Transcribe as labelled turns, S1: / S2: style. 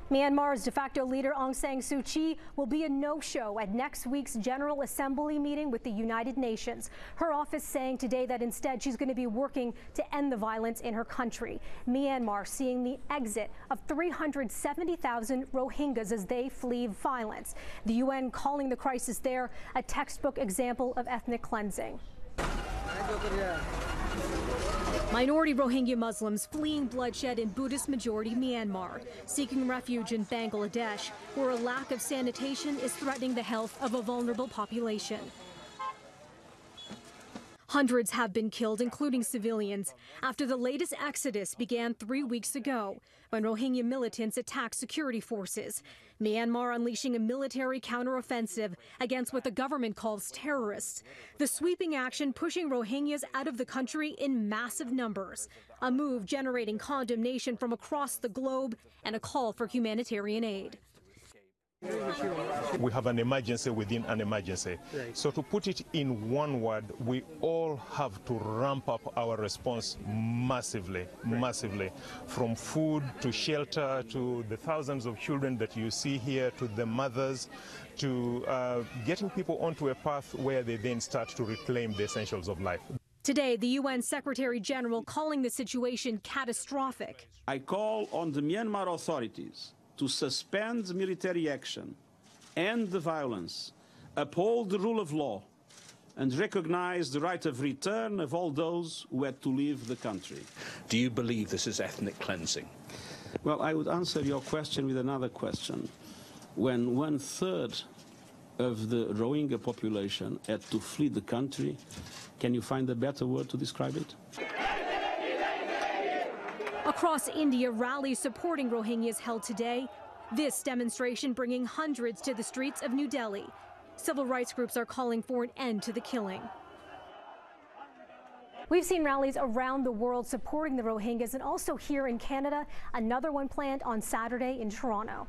S1: Myanmar's de facto leader Aung San Suu Kyi will be a no-show at next week's General Assembly meeting with the United Nations. Her office saying today that instead she's going to be working to end the violence in her country. Myanmar seeing the exit of 370,000 Rohingyas as they flee violence. The UN calling the crisis there a textbook example of ethnic cleansing. Minority Rohingya Muslims fleeing bloodshed in Buddhist-majority Myanmar, seeking refuge in Bangladesh, where a lack of sanitation is threatening the health of a vulnerable population. Hundreds have been killed, including civilians, after the latest exodus began 3 weeks ago when Rohingya militants attacked security forces. Myanmar unleashing a military counteroffensive against what the government calls terrorists. The sweeping action pushing Rohingyas out of the country in massive numbers, a move generating condemnation from across the globe and a call for humanitarian aid.
S2: We have an emergency within an emergency. So to put it in one word, we all have to ramp up our response massively, from food to shelter to the thousands of children that you see here, to the mothers, to getting people onto a path where they then start to reclaim the essentials of life.
S1: Today, the UN Secretary General calling the situation catastrophic.
S3: I call on the Myanmar authorities to suspend military action, end the violence, uphold the rule of law, and recognize the right of return of all those who had to leave the country.
S4: Do you believe this is ethnic cleansing?
S3: Well, I would answer your question with another question. When 1/3 of the Rohingya population had to flee the country, can you find a better word to describe it?
S1: Across India, rallies supporting Rohingyas held today. This demonstration bringing hundreds to the streets of New Delhi. Civil rights groups are calling for an end to the killing. We've seen rallies around the world supporting the Rohingyas and also here in Canada, another one planned on Saturday in Toronto.